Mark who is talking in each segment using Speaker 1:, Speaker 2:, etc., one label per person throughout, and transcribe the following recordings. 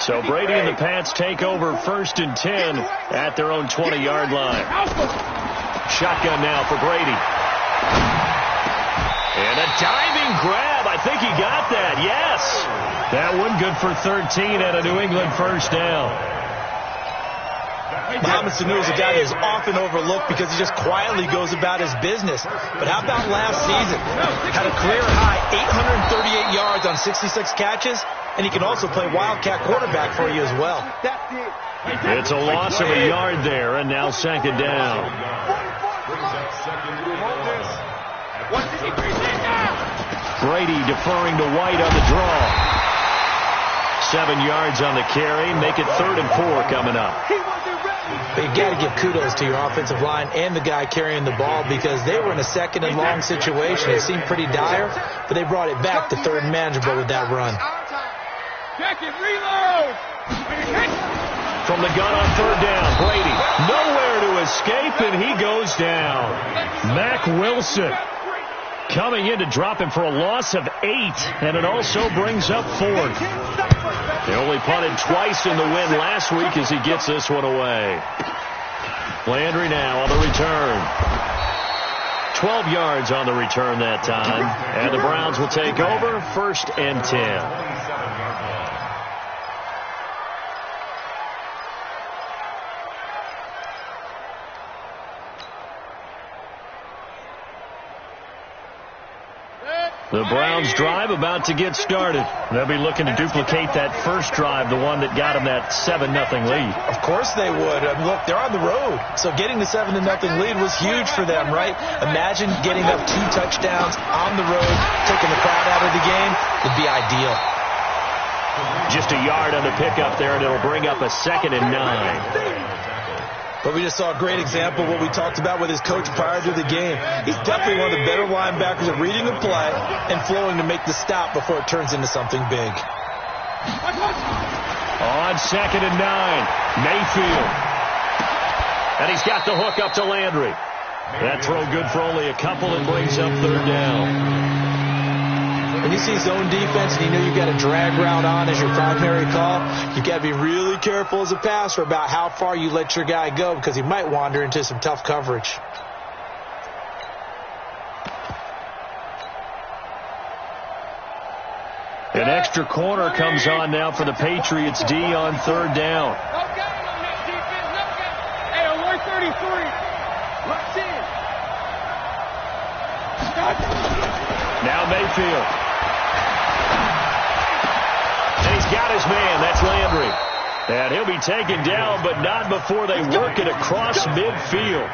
Speaker 1: So Brady and the Pats take over 1st and 10 at their own 20-yard line. Shotgun now for Brady. And a diving grab. I think he got that. Yes. That one good for 13 and a New England first down.
Speaker 2: Mohamed Sanu is a guy that is often overlooked because he just quietly goes about his business. But how about last season? Had a career high 838 yards on 66 catches, and he can also play Wildcat quarterback for you as well.
Speaker 1: It's a loss of a yard there, and now 2nd down. Brady deferring to White on the draw. 7 yards on the carry. Make it 3rd and 4 coming up.
Speaker 2: But you got to give kudos to your offensive line and the guy carrying the ball because they were in a 2nd and long situation. It seemed pretty dire, but they brought it back to 3rd and manageable with that run.
Speaker 1: From the gun on 3rd down, Brady nowhere to escape, and he goes down. Mack Wilson coming in to drop him for a loss of 8, and it also brings up 4th. They only punted twice in the win last week as he gets this one away. Landry now on the return. 12 yards on the return that time, and the Browns will take over 1st and 10. The Browns drive about to get started. They'll be looking to duplicate that first drive, the one that got them that 7-0 lead.
Speaker 2: Of course they would. Look, they're on the road. So getting the 7-0 lead was huge for them, right? Imagine getting up 2 touchdowns on the road, taking the crowd out of the game. Would be ideal.
Speaker 1: Just a yard on the pickup there, and it'll bring up a 2nd and 9.
Speaker 2: But we just saw a great example of what we talked about with his coach prior to the game. He's definitely one of the better linebackers at reading the play and flowing to make the stop before it turns into something big.
Speaker 1: On 2nd and 9, Mayfield. And he's got the hook up to Landry. That throw good for only a couple and brings up 3rd down.
Speaker 2: When you see zone defense and you know you've got a drag route on as your primary call, you've got to be really careful as a passer about how far you let your guy go because he might wander into some tough coverage.
Speaker 1: An extra corner comes on now for the Patriots D on 3rd down.
Speaker 3: Hey, on 133.
Speaker 1: Now Mayfield. And he's got his man. That's Landry. And he'll be taken down, but not before they work it across midfield.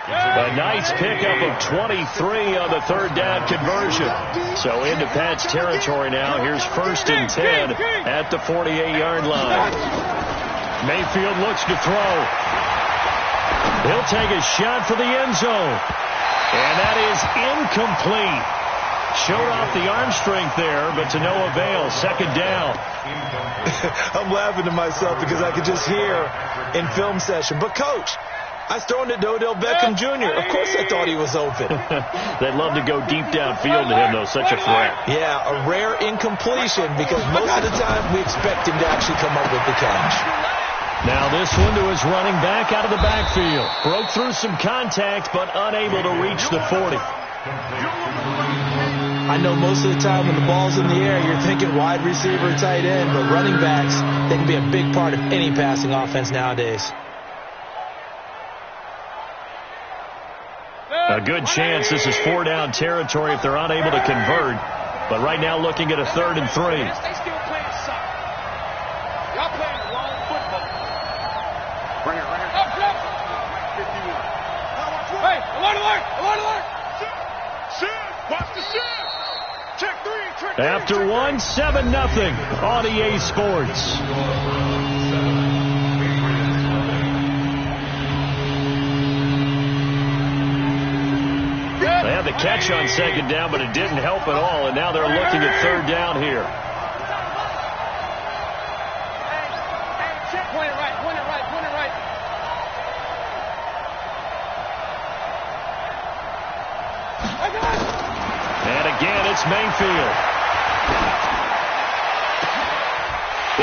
Speaker 1: A nice pickup of 23 on the 3rd down conversion. So into Pat's territory now. Here's 1st and 10 at the 48-yard line. Mayfield looks to throw. He'll take a shot for the end zone. And that is incomplete. Showed off the arm strength there, but to no avail. 2nd down.
Speaker 2: I'm laughing to myself because I could just hear in film session. But, Coach, I was throwing it to Odell Beckham Jr. Of course I thought he was open.
Speaker 1: They'd love to go deep downfield to him, though. Such a threat.
Speaker 2: Yeah, a rare incompletion because most of the time we expect him to actually come up with the catch.
Speaker 1: Now this one to his running back out of the backfield. Broke through some contact, but unable to reach the 40.
Speaker 2: I know most of the time when the ball's in the air, you're thinking wide receiver, tight end, but running backs, they can be a big part of any passing offense nowadays.
Speaker 1: A good chance this is 4-down territory if they're unable to convert. But right now looking at a 3rd and 3. After one, 7-0 on EA Sports. They had the catch on 2nd down, but it didn't help at all, and now they're looking at 3rd down here.
Speaker 3: Point it right, point it right, point it right.
Speaker 1: And again, it's Mayfield.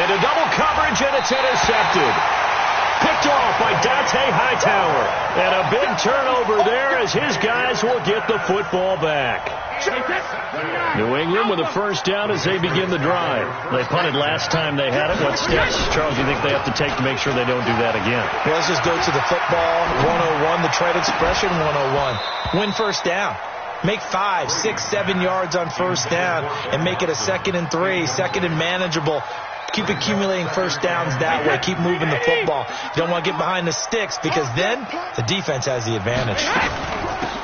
Speaker 1: Into double coverage, and it's intercepted. Picked off by Dante Hightower. And a big turnover there as his guys will get the football back. New England with a first down as they begin the drive. They punted last time they had it. What steps, Charles, do you think they have to take to make sure they don't do that again?
Speaker 2: Well, let's just go to the football 101, the trade expression 101. Win first down. Make 5, 6, 7 yards on first down and make it a 2nd and 3, 2nd and manageable. Keep accumulating first downs that way. Keep moving the football. You don't want to get behind the sticks because then the defense has the advantage.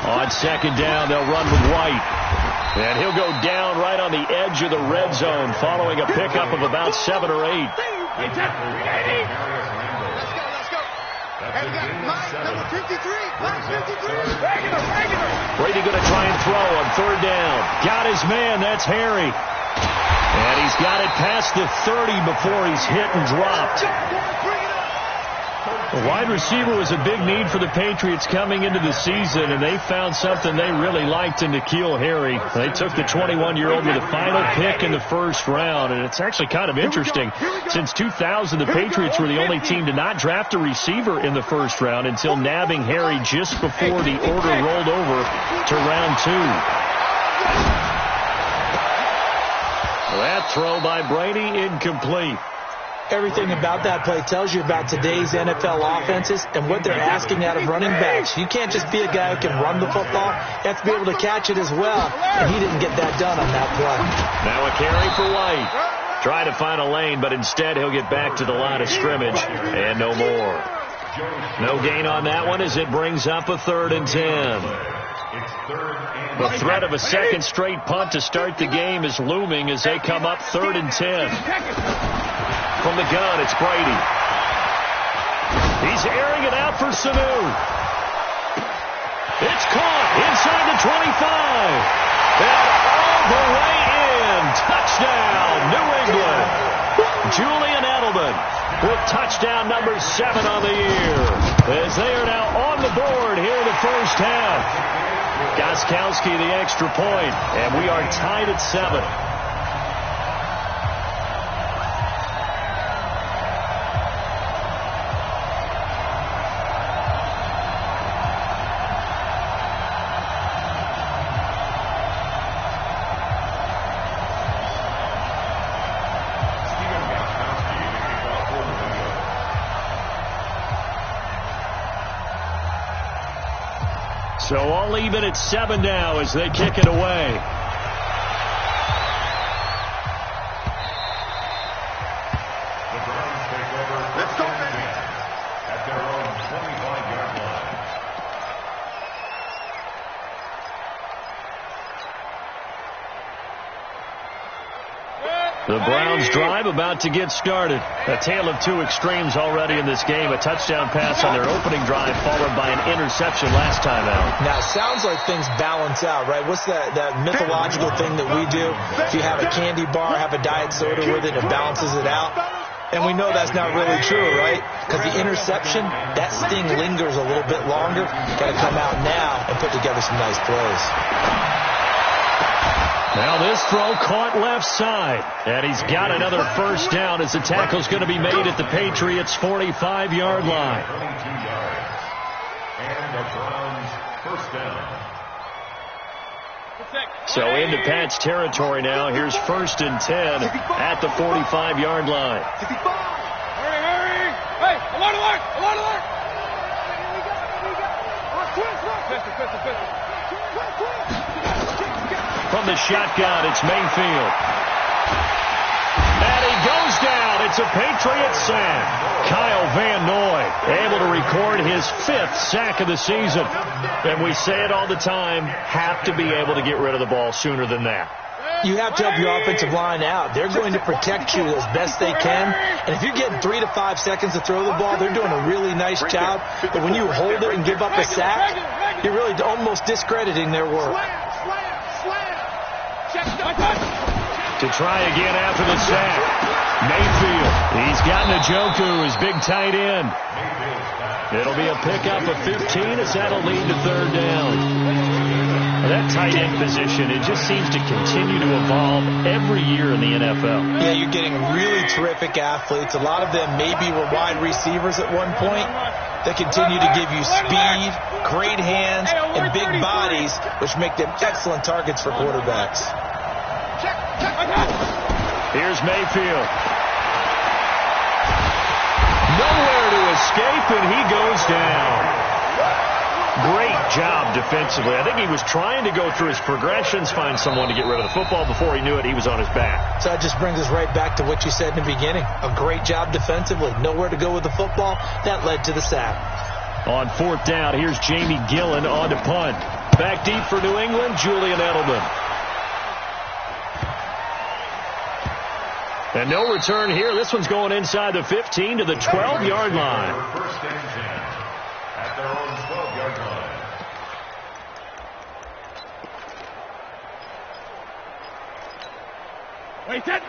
Speaker 1: On second down, they'll run with White. And he'll go down right on the edge of the red zone following a pickup of about 7 or 8. Brady going to try and throw on third down. Got his man. That's Harry. And he's got it past the 30 before he's hit and dropped. The wide receiver was a big need for the Patriots coming into the season, and they found something they really liked in N'Keal Harry. They took the 21-year-old with a final pick in the first round, and it's actually kind of interesting. Since 2000, the Patriots were the only team to not draft a receiver in the first round until nabbing Harry just before the order rolled over to round 2. That throw by Brady, incomplete.
Speaker 2: Everything about that play tells you about today's NFL offenses and what they're asking out of running backs. You can't just be a guy who can run the football. You have to be able to catch it as well. And he didn't get that done on that play.
Speaker 1: Now a carry for White. Try to find a lane, but instead he'll get back to the line of scrimmage. And no more. No gain on that one as it brings up a 3rd and 10. The threat of a second straight punt to start the game is looming as they come up 3rd and 10. From the gun, it's Brady. He's airing it out for Sanu. It's caught inside the 25. And all the way in. Touchdown, New England. Julian Edelman with touchdown number 7 on the year. As they are now on the board here in the first half. Gostkowski the extra point, and we are tied at 7. So all even at 7 now as they kick it away.
Speaker 4: Let's go, baby. At their own 25-yard line.
Speaker 1: The Browns drive about to get started. A tale of two extremes already in this game. A touchdown pass on their opening drive followed by an interception last time out.
Speaker 2: Now, it sounds like things balance out, right? What's that mythological thing that we do? If you have a candy bar, have a diet soda with it, it balances it out. And we know that's not really true, right? Because the interception, that sting lingers a little bit longer. Got to come out now and put together some nice plays.
Speaker 1: Now this throw caught left side. And he's got another first down as the tackle's going to be made at the Patriots' 45-yard line.
Speaker 4: And the Browns first down.
Speaker 1: So into Pat's territory now. Here's 1st and 10 at the 45-yard line.
Speaker 3: Hurry, hurry. Hey, alert, alert, alert, alert.
Speaker 1: From the shotgun, it's Mayfield. And he goes down. It's a Patriots sack. Kyle Van Noy able to record his 5th sack of the season. And we say it all the time, have to be able to get rid of the ball sooner than that.
Speaker 2: You have to help your offensive line out. They're going to protect you as best they can. And if you're getting 3 to 5 seconds to throw the ball, they're doing a really nice job. But when you hold it and give up a sack, you're really almost discrediting their work.
Speaker 1: To try again after the sack. Mayfield. He's got Njoku, his big tight end. It'll be a pickup of 15 as that'll lead to 3rd down. That tight end position, it just seems to continue to evolve every year in the NFL.
Speaker 2: Yeah, you're getting really terrific athletes. A lot of them maybe were wide receivers at one point. They continue to give you speed, great hands, and big bodies, which make them excellent targets for quarterbacks.
Speaker 1: Here's Mayfield. Nowhere to escape, and he goes down. Great job defensively. I think he was trying to go through his progressions, find someone to get rid of the football. Before he knew it, he was on his back.
Speaker 2: So that just brings us right back to what you said in the beginning. A great job defensively. Nowhere to go with the football. That led to the sack.
Speaker 1: On fourth down, here's Jamie Gillen on to punt. Back deep for New England, Julian Edelman. And no return here. This one's going inside the 15 to the 12-yard line.
Speaker 4: First and 10 at their own 12-yard line.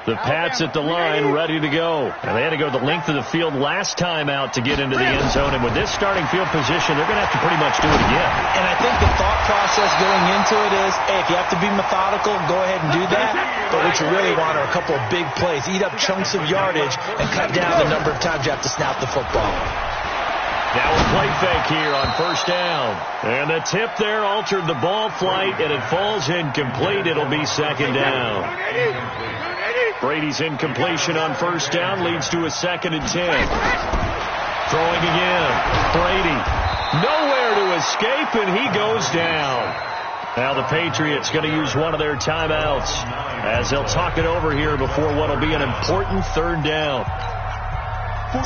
Speaker 1: The Pats at the line, ready to go. And they had to go the length of the field last time out to get into the end zone. And with this starting field position, they're going to have to pretty much do it again.
Speaker 2: And I think the thought process going into it is, hey, if you have to be methodical, go ahead and do that. But what you really want are a couple of big plays. Eat up chunks of yardage and cut down the number of times you have to snap the football.
Speaker 1: Now a play fake here on first down. And the tip there altered the ball flight, and it falls incomplete. It'll be second down. Brady's incompletion on first down leads to a 2nd and 10. Throwing again. Brady. Nowhere to escape, and he goes down. Now the Patriots going to use one of their timeouts as they'll talk it over here before what will be an important third down.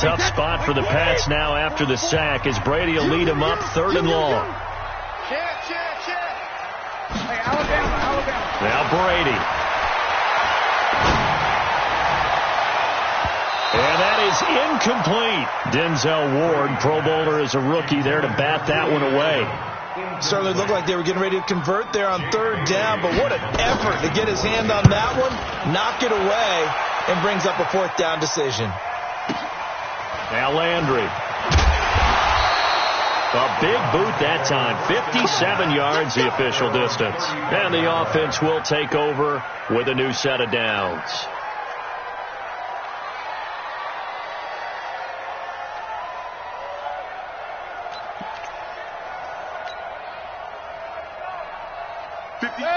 Speaker 1: Tough spot for the Pats now after the sack as Brady will lead them up 3rd and long.
Speaker 3: Hey, Alabama.
Speaker 1: Now Brady. And that is incomplete. Denzel Ward, Pro Bowler as a rookie there to bat that one away.
Speaker 2: Certainly looked like they were getting ready to convert there on 3rd down, but what an effort to get his hand on that one, knock it away, and brings up a 4th down decision.
Speaker 1: Now Landry. A big boot that time. 57 yards the official distance. And the offense will take over with a new set of downs.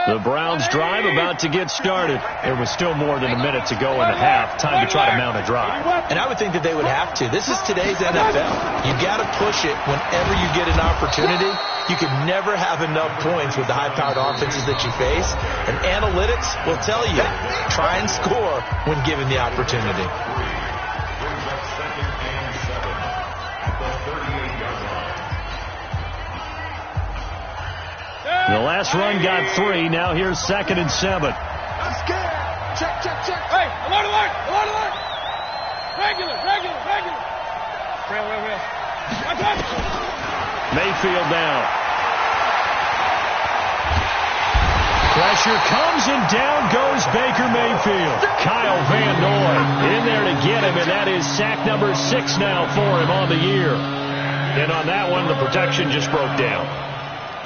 Speaker 1: The Browns drive about to get started. There was still more than a minute to go in the half. Time to try to mount a drive.
Speaker 2: And I would think that they would have to. This is today's NFL. You got to push it whenever you get an opportunity. You can never have enough points with the high-powered offenses that you face. And analytics will tell you, try and score when given the opportunity.
Speaker 4: Brings up 2nd and 7 at the 38-yard line.
Speaker 1: The last run got 3. Now here's 2nd and 7.
Speaker 3: I'm scared. Check. Hey, alert. Regular. Real.
Speaker 1: Mayfield now. Pressure comes and down goes Baker Mayfield. Kyle Van Noy in there to get him, and that is sack number 6 now for him on the year. And on that one, the protection just broke down.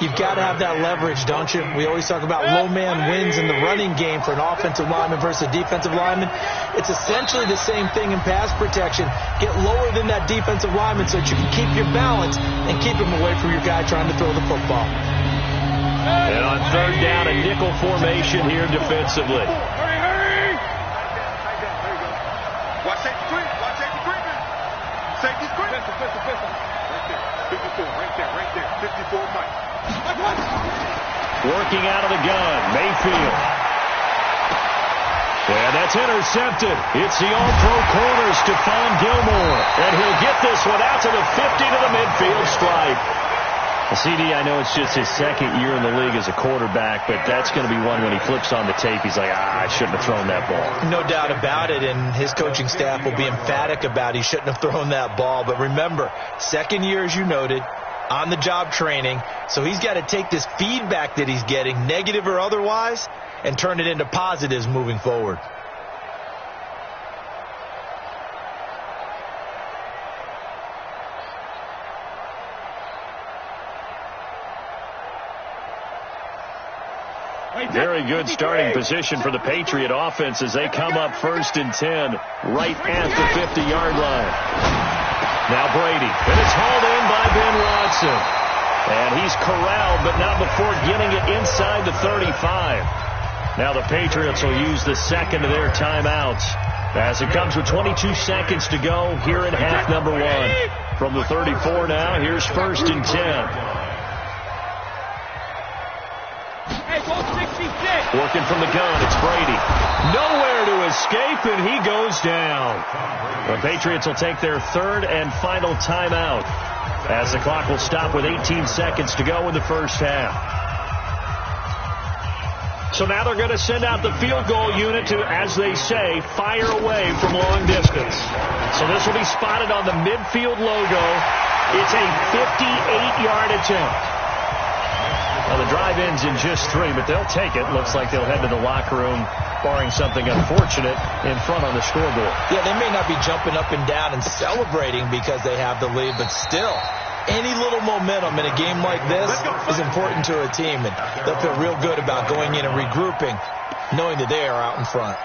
Speaker 2: You've got to have that leverage, don't you? We always talk about low man wins in the running game for an offensive lineman versus a defensive lineman. It's essentially the same thing in pass protection. Get lower than that defensive lineman so that you can keep your balance and keep him away from your guy trying to throw the football.
Speaker 1: And on 3rd down, a nickel formation here defensively.
Speaker 3: Hurry.
Speaker 4: Watch safety quick. Safety quick.
Speaker 3: Pistol.
Speaker 4: Right there. 54 Mike.
Speaker 1: Working out of the gun, Mayfield. And that's intercepted. It's the all-pro corner, Stephon Gilmore. And he'll get this one out to the 50 to the midfield stripe. CD, I know it's just his 2nd year in the league as a quarterback, but that's going to be one when he flips on the tape, he's like, I shouldn't have thrown that ball.
Speaker 2: No doubt about it, and his coaching staff will be emphatic about he shouldn't have thrown that ball. But remember, 2nd year, as you noted, on-the-job training, so he's got to take this feedback that he's getting, negative or otherwise, and turn it into positives moving forward.
Speaker 1: Very good starting position for the Patriot offense as they come up 1st and 10 right at the 50-yard line. Now Brady, and it's hauled in by Ben Watson. And he's corralled, but not before getting it inside the 35. Now the Patriots will use the second of their timeouts as it comes with 22 seconds to go here in half number 1. From the 34 now, here's 1st and 10. Working from the gun, it's Brady. Nowhere to escape, and he goes down. The Patriots will take their 3rd and final timeout as the clock will stop with 18 seconds to go in the first half. So now they're going to send out the field goal unit to, as they say, fire away from long distance. So this will be spotted on the midfield logo. It's a 58-yard attempt. Well, the drive ends in just 3, but they'll take it. Looks like they'll head to the locker room, barring something unfortunate, in front on the scoreboard. Yeah, they may not be jumping up and down and celebrating because they have the lead, but still, any little momentum in a game like this is important to a team, and they'll feel real good about going in and regrouping, knowing that they are out in front.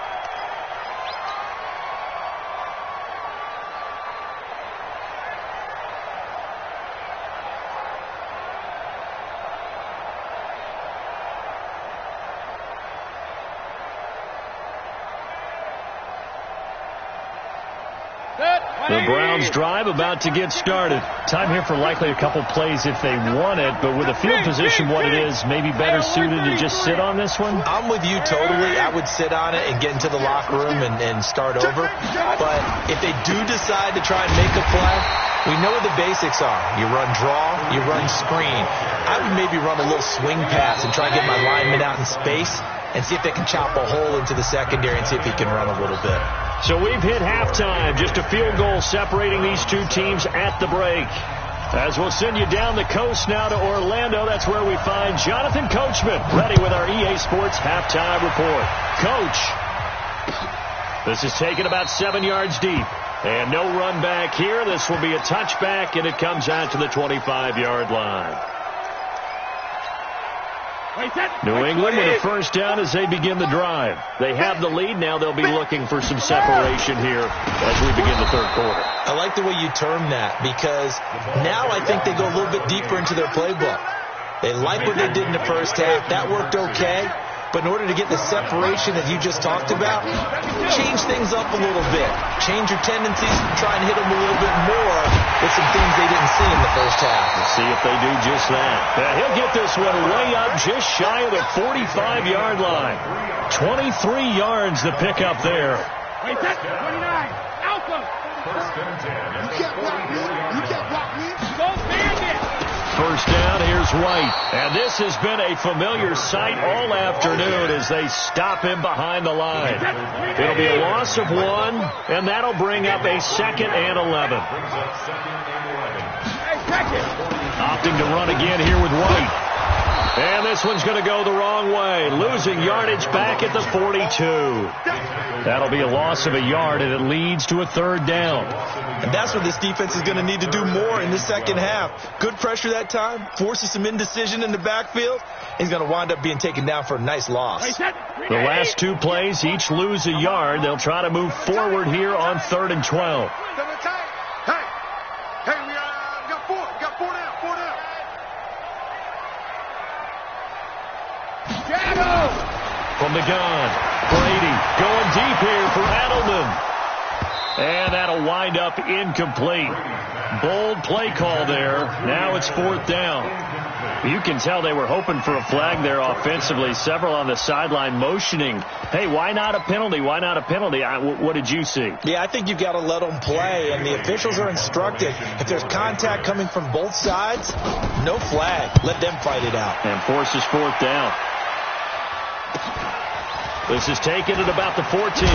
Speaker 1: The Browns drive about to get started. Time here for likely a couple plays if they want it, but with the field position what it is, maybe better suited to just sit on this one? I'm with you totally. I would sit on it and get into the locker room and start over. But if they do decide to try and make a play, we know what the basics are. You run draw, you run screen. I would maybe run a little swing pass and try and get my lineman out in space and see if they can chop a hole into the secondary and see if he can run a little bit. So we've hit halftime. Just a field goal separating these two teams at the break. As we'll send you down the coast now to Orlando, that's where we find Jonathan Coachman, ready with our EA Sports halftime report. Coach, this is taken about 7 yards deep. And no run back here. This will be a touchback, and it comes out to the 25-yard line. New England with a first down as they begin the drive. They have the lead. Now they'll be looking for some separation here as we begin the third quarter. I like the way you term that because now I think they go a little bit deeper into their playbook. They like what they did in the first half. That worked okay. But in order to get the separation that you just talked about, change things up a little bit. Change your tendencies, try and hit them a little bit more with some things they didn't see in the first half. We'll see if they do just that. Now he'll get this one way up just shy of the 45-yard line. 23 yards the pickup there.
Speaker 3: Wait, that's 29. Alpha.
Speaker 4: First and 10.
Speaker 3: You can't block me. You can't block me. Go bandit.
Speaker 1: First down, here's White. And this has been a familiar sight all afternoon as they stop him behind the line. It'll be a loss of 1, and that'll bring up a 2nd and 11. Opting to run again here with White. And this one's going to go the wrong way, losing yardage back at the 42. That'll be a loss of a yard, and it leads to a 3rd down. And that's what this defense is going to need to do more in the second half. Good pressure that time, forces some indecision in the backfield. He's going to wind up being taken down for a nice loss. The last 2 plays each lose a yard. They'll try to move forward here on 3rd and 12.
Speaker 3: Hey, we got 4. We got 4 down. 4 down. Shadow.
Speaker 1: From the gun, Brady going deep here for Adelman. And that'll wind up incomplete. Bold play call there. Now it's 4th down. You can tell they were hoping for a flag there offensively. Several on the sideline motioning, hey, why not a penalty? Why not a penalty? What did you see? Yeah, I think you've got to let them play, and the officials are instructed. If there's contact coming from both sides, no flag. Let them fight it out. And forces 4th down. This is taken at about the 14.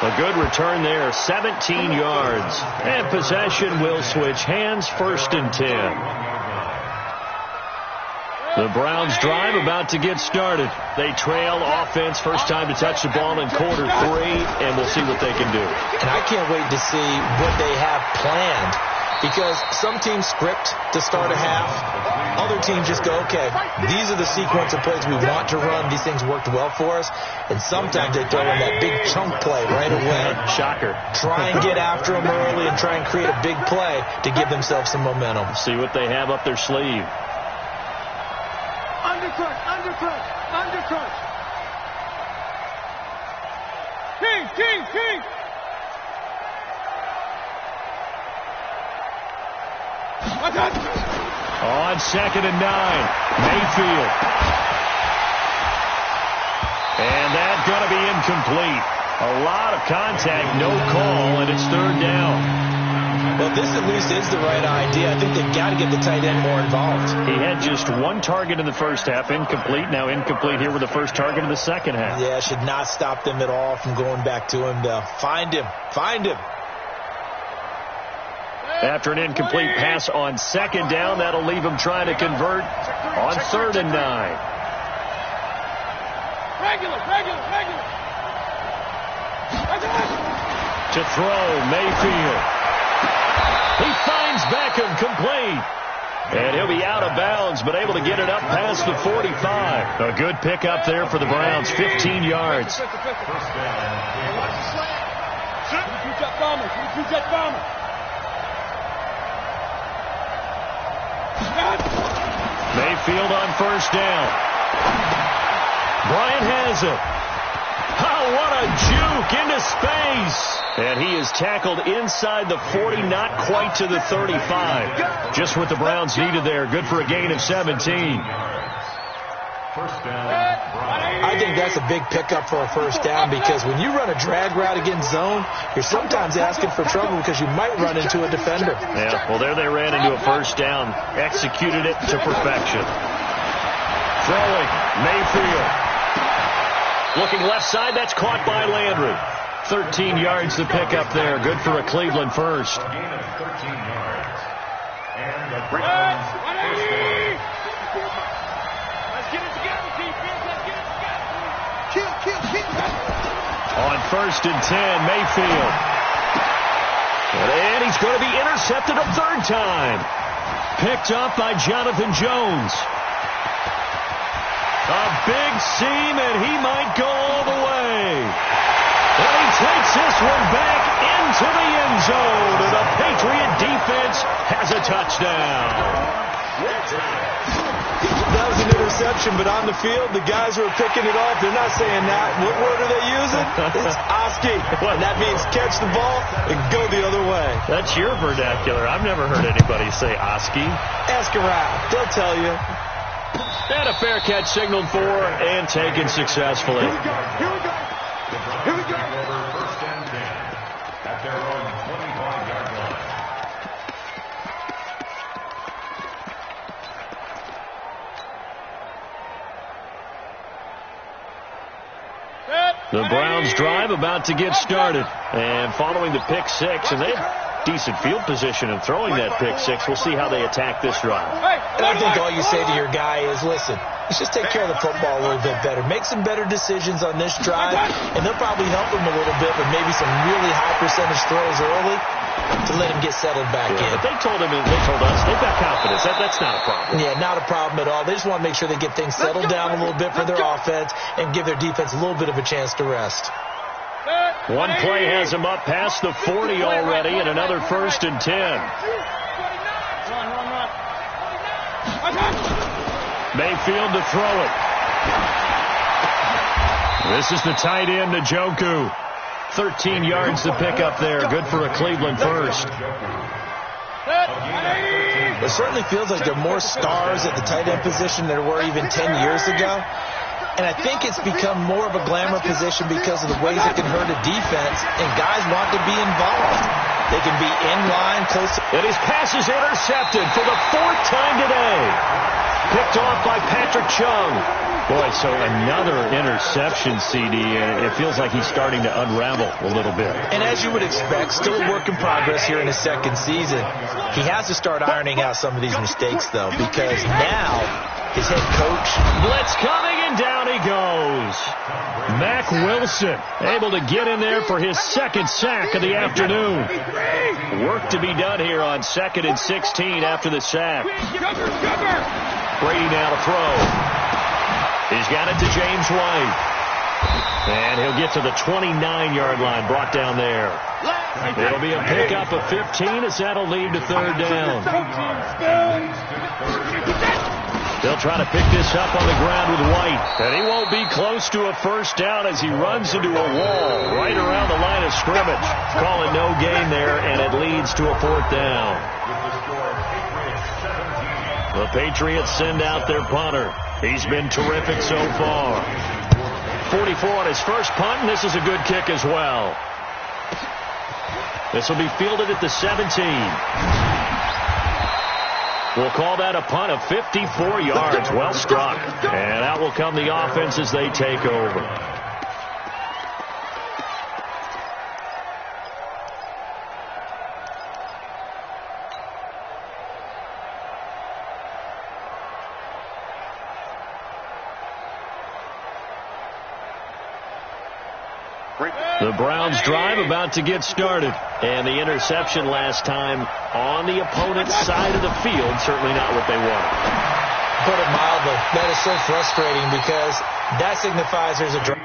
Speaker 1: A good return there, 17 yards. And possession will switch hands, 1st and 10. The Browns drive about to get started. They trail offense, first time to touch the ball in quarter 3, and we'll see what they can do. And I can't wait to see what they have planned.
Speaker 2: Because some teams script to start a half. Other teams just go, okay, these are the sequence of plays we want to run. These things worked well for us. And sometimes they throw in that big chunk play right away.
Speaker 1: Shocker.
Speaker 2: Try and get after them early and try and create a big play to give themselves some momentum.
Speaker 1: See what they have up their sleeve.
Speaker 3: Undercrunch, undercrunch, undercrunch. King.
Speaker 1: On 2nd and 9, Mayfield. And that's going to be incomplete. A lot of contact, no call, and it's 3rd down.
Speaker 2: Well, this at least is the right idea. I think they've got to get the tight end more involved.
Speaker 1: He had just 1 target in the first half, incomplete. Now incomplete here with the first target in the second half.
Speaker 2: Yeah, should not stop them at all from going back to him, though. Find him.
Speaker 1: After an incomplete pass on 2nd down, that'll leave him trying to convert on 3rd and 9.
Speaker 3: Regular.
Speaker 1: To throw, Mayfield. He finds Beckham, complete. And he'll be out of bounds, but able to get it up past the 45. A good pickup there for the Browns, 15 yards. Mayfield on 1st down. Bryant has it. Oh, what a juke into space. And he is tackled inside the 40, not quite to the 35. Just what the Browns needed there. Good for a gain of 17.
Speaker 2: I think that's a big pickup for a 1st down because when you run a drag route against zone, you're sometimes asking for trouble because you might run into a defender.
Speaker 1: Yeah, well, there they ran into a 1st down. Executed it to perfection. Throwing, Mayfield. Looking left side, that's caught by Landry. 13 yards to pick up there. Good for a Cleveland first.
Speaker 4: Gain of 13 yards. And the Browns first down.
Speaker 3: Let's get it together, defense. Let's get it together. Kill.
Speaker 1: On 1st and 10, Mayfield. And he's going to be intercepted a 3rd time. Picked up by Jonathan Jones. A big seam, and he might go all the way. And he takes this one back into the end zone. And the Patriot defense has a touchdown.
Speaker 2: That was an interception, but on the field, the guys who are picking it off, they're not saying that. What word are they using? It's Oski. And that means catch the ball and go the other way.
Speaker 1: That's your vernacular. I've never heard anybody say Oski.
Speaker 2: Ask around. They'll tell you.
Speaker 1: And a fair catch signaled for and taken successfully.
Speaker 3: Here we go.
Speaker 4: Over 1st and 10 at their own 25-yard line.
Speaker 1: The Browns drive about to get started. And following the pick 6, and they have decent field position in throwing that pick 6. We'll see how they attack this drive.
Speaker 2: And I think all you say to your guy is, listen, let's just take care of the football a little bit better. Make some better decisions on this drive, and they'll probably help him a little bit, but maybe some really high percentage throws early to let him get settled back in.
Speaker 1: But they told us, they've got confidence. That's not a problem.
Speaker 2: Yeah, not a problem at all. They just want to make sure they get things settled down a little bit for their offense and give their defense a little bit of a chance to rest.
Speaker 1: One play has him up past the 40 already, and another 1st and 10. Mayfield to throw it. This is the tight end, Njoku. 13 yards to pick up there. Good for a Cleveland first.
Speaker 2: It certainly feels like there are more stars at the tight end position than there were even 10 years ago. And I think it's become more of a glamour position because of the ways it can hurt a defense, and guys want to be involved. They can be in line, close.
Speaker 1: And his pass is intercepted for the 4th time today. Picked off by Patrick Chung. Boy, so another interception, CD, and it feels like he's starting to unravel a little bit.
Speaker 2: And as you would expect, still a work in progress here in his 2nd season. He has to start ironing out some of these mistakes, though, because now his head coach.
Speaker 1: Blitz coming And down he goes. Mack Wilson able to get in there for his second sack of the afternoon. Work to be done here on 2nd and 16 after the sack. Brady now to throw. He's got it to James White. And he'll get to the 29-yard line, brought down there. It'll be a pickup of 15 as that'll lead to 3rd down. They'll try to pick this up on the ground with White. And he won't be close to a 1st down as he runs into a wall right around the line of scrimmage. Call it no gain there, and it leads to a 4th down. The Patriots send out their punter. He's been terrific so far. 44 on his first punt, and this is a good kick as well. This will be fielded at the 17. We'll call that a punt of 54 yards. Well struck. And out will come the offense as they take over. The Browns drive about to get started. And the interception last time on the opponent's side of the field, certainly not what they wanted.
Speaker 2: Put it mildly, that is so frustrating because that signifies there's a drive.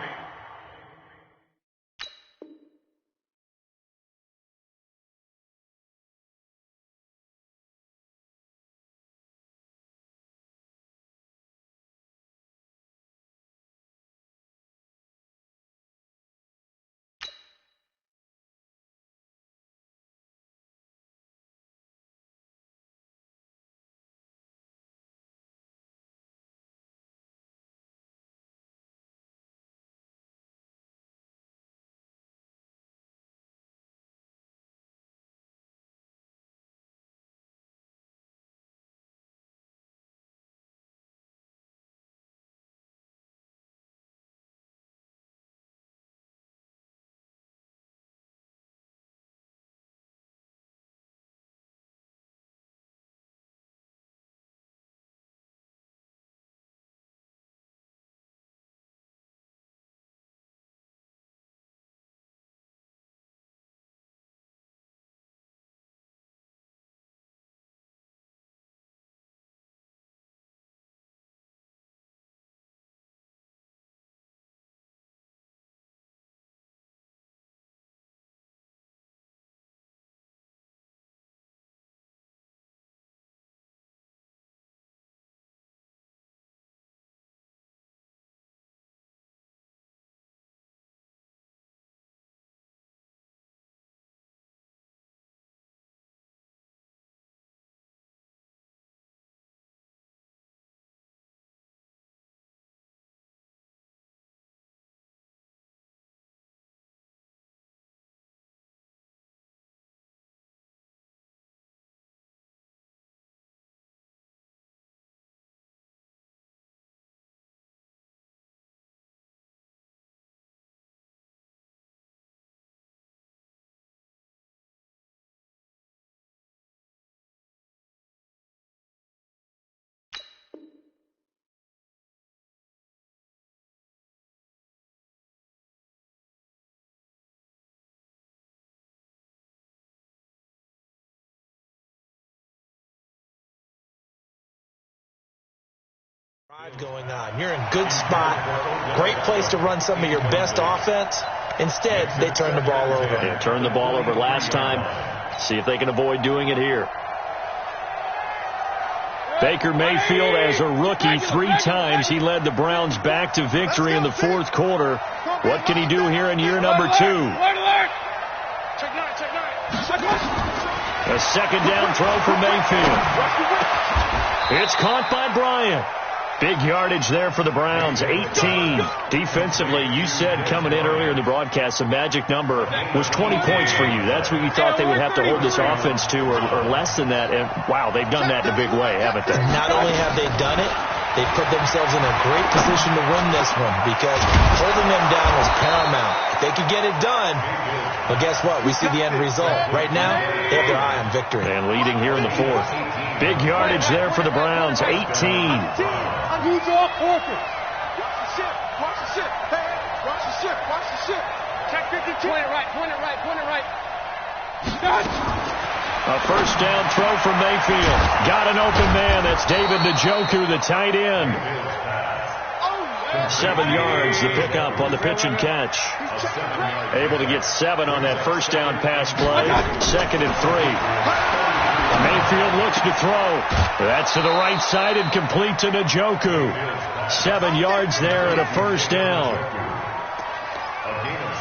Speaker 2: Going on. You're in good spot. Great place to run some of your best offense. Instead, they turn the ball over.
Speaker 1: They turned the ball over last time. See if they can avoid doing it here. Baker Mayfield, as a rookie, 3 times he led the Browns back to victory in the 4th quarter. What can he do here in year number 2? A 2nd down throw for Mayfield. It's caught by Bryant. Big yardage there for the Browns, 18. Defensively, you said coming in earlier in the broadcast, the magic number was 20 points for you. That's what you thought they would have to hold this offense to, or less than that. And, wow, they've done that in a big way, haven't they?
Speaker 2: Not only have they done it, they put themselves in a great position to win this one because holding them down was paramount. If they could get it done, well, guess what? We see the end result. Right now, they have their eye on victory.
Speaker 1: And leading here in the 4th. Big yardage there for the Browns, 18.
Speaker 3: ship. Hey, watch the ship. Watch the ship. Check 52. Point it right. Point it right. Point it right.
Speaker 1: A first down throw from Mayfield. Got an open man. That's David Njoku, the tight end. 7 yards, the pickup on the pitch and catch. Able to get 7 on that first down pass play. 2nd and 3. Mayfield looks to throw. That's to the right side and complete to Njoku. 7 yards there and a first down.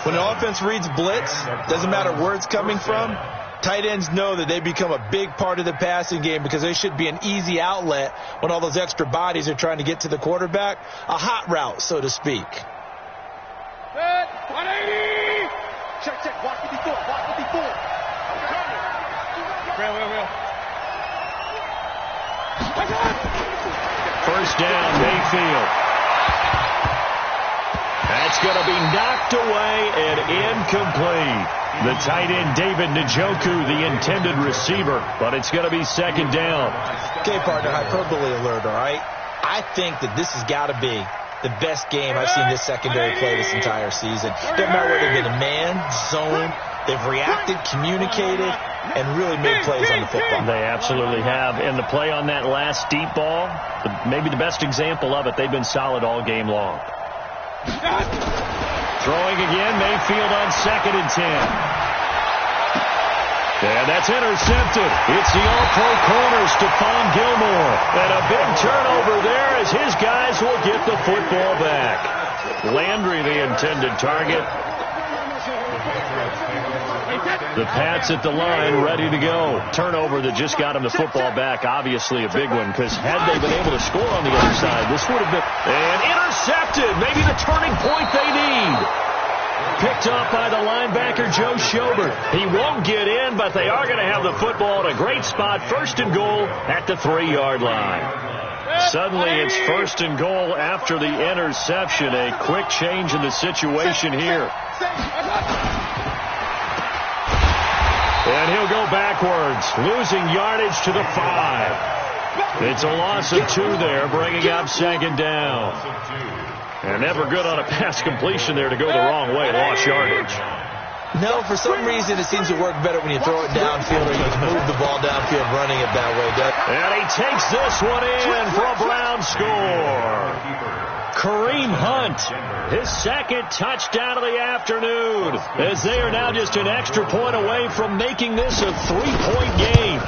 Speaker 2: When the offense reads blitz, doesn't matter where it's coming from, tight ends know that they become a big part of the passing game because they should be an easy outlet when all those extra bodies are trying to get to the quarterback. A hot route, so to speak.
Speaker 3: Good. 180. Check, check. Watch 54. Watch 54. Real.
Speaker 1: First down, Mayfield. That's going to be knocked away and incomplete. The tight end, David Njoku, the intended receiver, but it's going to be 2nd down.
Speaker 2: Okay, partner, hyperbole alert, all right? I think that this has got to be the best game I've seen this secondary play this entire season. Doesn't matter whether they've been a man, zone, they've reacted, communicated, and really made plays on the football.
Speaker 1: They absolutely have. And the play on that last deep ball, maybe the best example of it, they've been solid all game long. Throwing again, Mayfield on 2nd and 10. And that's intercepted. It's the all-pro corner, Stephon Gilmore. And a big turnover there as his guys will get the football back. Landry, the intended target. The Pats at the line, ready to go. Turnover that just got him the football back. Obviously a big one, because had they been able to score on the other side, this would have been... And intercepted. Maybe the turning point they need. Picked up by the linebacker, Joe Schobert. He won't get in, but they are going to have the football in a great spot. 1st and goal at the 3-yard line. Suddenly it's 1st and goal after the interception. A quick change in the situation here. And he'll go backwards, losing yardage to the 5. It's a loss of 2 there, bringing up 2nd down. And never good on a pass completion there to go the wrong way, lost yardage.
Speaker 2: No, for some reason it seems to work better when you throw it downfield or you can move the ball downfield running it that way, Doug.
Speaker 1: And he takes this one in for a Brown score. Kareem Hunt, his 2nd touchdown of the afternoon, as they are now just an extra point away from making this a 3-point game.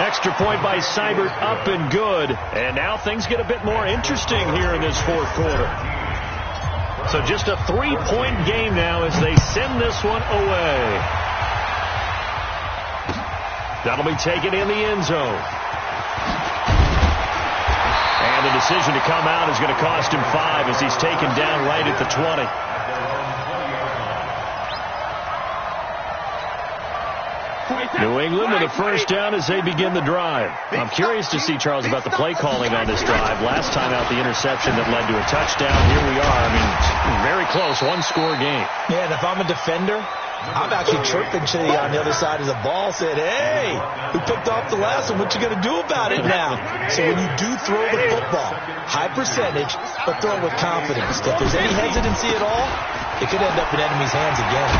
Speaker 1: Extra point by Seibert, up and good. And now things get a bit more interesting here in this 4th quarter. So just a 3-point game now as they send this one away. That'll be taken in the end zone. And the decision to come out is going to cost him 5 as he's taken down right at the 20. New England with a first down as they begin the drive. I'm curious to see, Charles, about the play calling on this drive. Last time out, the interception that led to a touchdown. Here we are. I mean, very close, 1-score game.
Speaker 2: Yeah, and if I'm a defender, I'm actually chirping to you on the other side of the ball, said, hey, we picked off the last one. What you going to do about it now? So when you do throw the football, high percentage, but throw it with confidence. If there's any hesitancy at all, it could end up in enemy's hands again.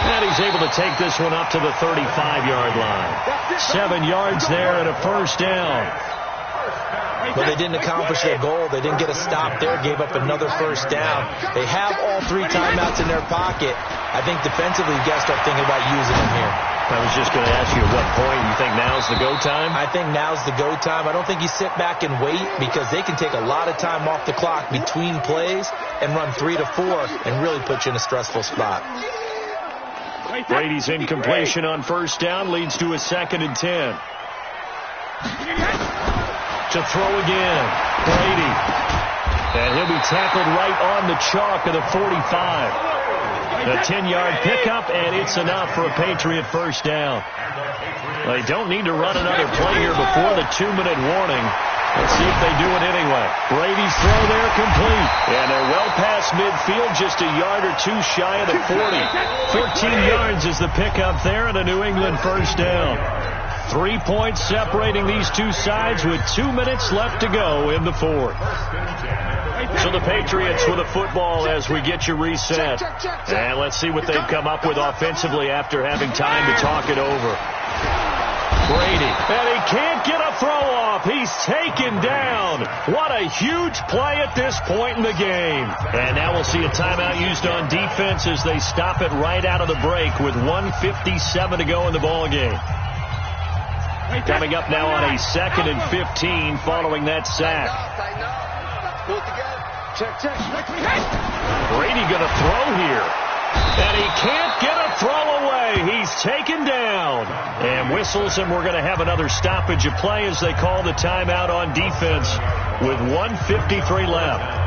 Speaker 1: And he's able to take this one up to the 35-yard line. 7 yards there and a first down.
Speaker 2: But they didn't accomplish their goal. They didn't get a stop there, gave up another first down. They have all 3 timeouts in their pocket. I think defensively, you got to start thinking about using them here.
Speaker 1: I was just going to ask you at what point you think now's the go time?
Speaker 2: I think now's the go time. I don't think you sit back and wait because they can take a lot of time off the clock between plays and run 3 to 4 and really put you in a stressful spot.
Speaker 1: Brady's incompletion on first down leads to a 2nd and 10. To throw again, Brady. And he'll be tackled right on the chalk of the 45. A 10-yard pickup, and it's enough for a Patriot first down. They don't need to run another play here before the 2-minute warning. Let's see if they do it anyway. Brady's throw there complete. And they're well past midfield, just a yard or 2 shy of the 40. 14 yards is the pickup there and a New England first down. 3 points separating these two sides with 2 minutes left to go in the fourth. So the Patriots with a football as we get you reset. And let's see what they've come up with offensively after having time to talk it over. Brady, and he can't get a throw off. He's taken down. What a huge play at this point in the game. And now we'll see a timeout used on defense as they stop it right out of the break with 1:57 to go in the ball game. Coming up now on a 2nd and 15 following that sack. Brady going to throw here. And he can't get a throw away. He's taken down. And whistles, and we're going to have another stoppage of play as they call the timeout on defense with 1:53 left.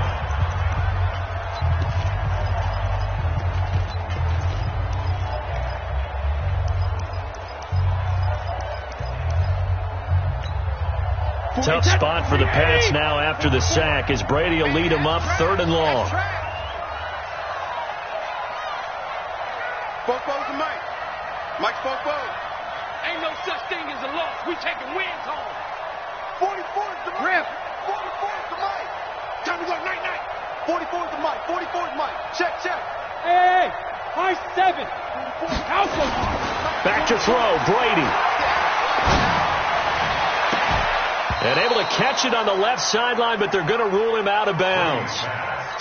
Speaker 1: Tough spot for the Pats now after the sack as Brady will lead them up 3rd and long.
Speaker 3: Football's to Mike. Mike's football. Ain't no such thing as a loss. We taking wins home. 44 is the Mike. 44 is the Mike. Time to go night-night. 44 is the Mike. 44 is Mike. Check. Hey. High 7.
Speaker 1: Back to throw. Brady. And able to catch it on the left sideline, but they're going to rule him out of bounds.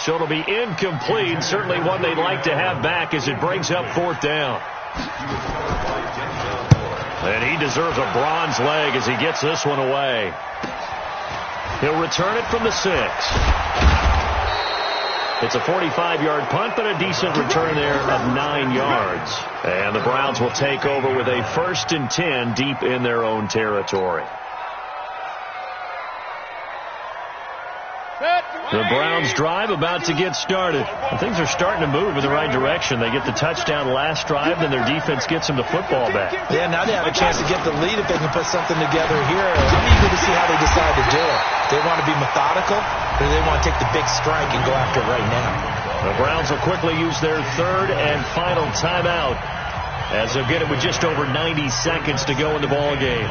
Speaker 1: So it'll be incomplete. Certainly one they'd like to have back as it brings up 4th down. And he deserves a bronze leg as he gets this one away. He'll return it from the 6. It's a 45-yard punt, but a decent return there of 9 yards. And the Browns will take over with a 1st and 10 deep in their own territory. The Browns drive about to get started. And things are starting to move in the right direction. They get the touchdown last drive, then their defense gets them the football back.
Speaker 2: Yeah, now they have a chance to get the lead if they can put something together here. I'm eager to see how they decide to do it. They want to be methodical, or they want to take the big strike and go after it right now.
Speaker 1: The Browns will quickly use their 3rd and final timeout as they'll get it with just over 90 seconds to go in the ball game.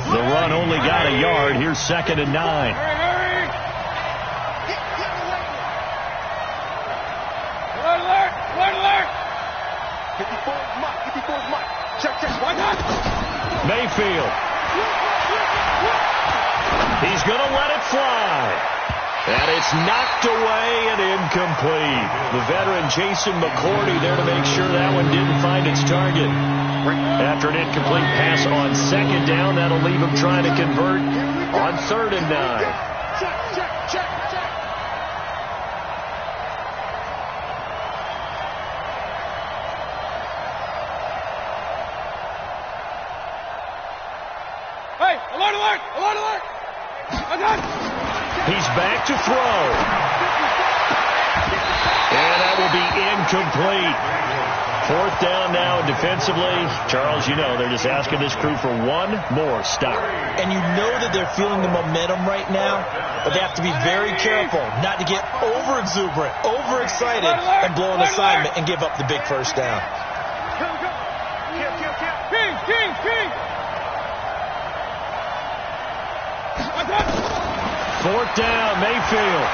Speaker 1: The run only got a yard. Here's 2nd and 9. Mayfield. He's going to let it fly. And it's knocked away and incomplete. The veteran Jason McCourty there to make sure that one didn't find its target. After an incomplete pass on 2nd down, that'll leave him trying to convert on 3rd and 9. He's back to throw. And that will be incomplete. 4th down now defensively. Charles, you know, they're just asking this crew for one more stop.
Speaker 2: And you know that they're feeling the momentum right now, but they have to be very careful not to get over-exuberant, overexcited, and blow an assignment and give up the big 1st down.
Speaker 3: King.
Speaker 1: 4th down, Mayfield.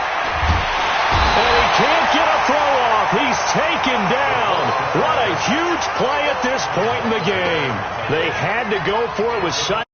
Speaker 1: And he can't get a throw off. He's taken down. What a huge play at this point in the game. They had to go for it with such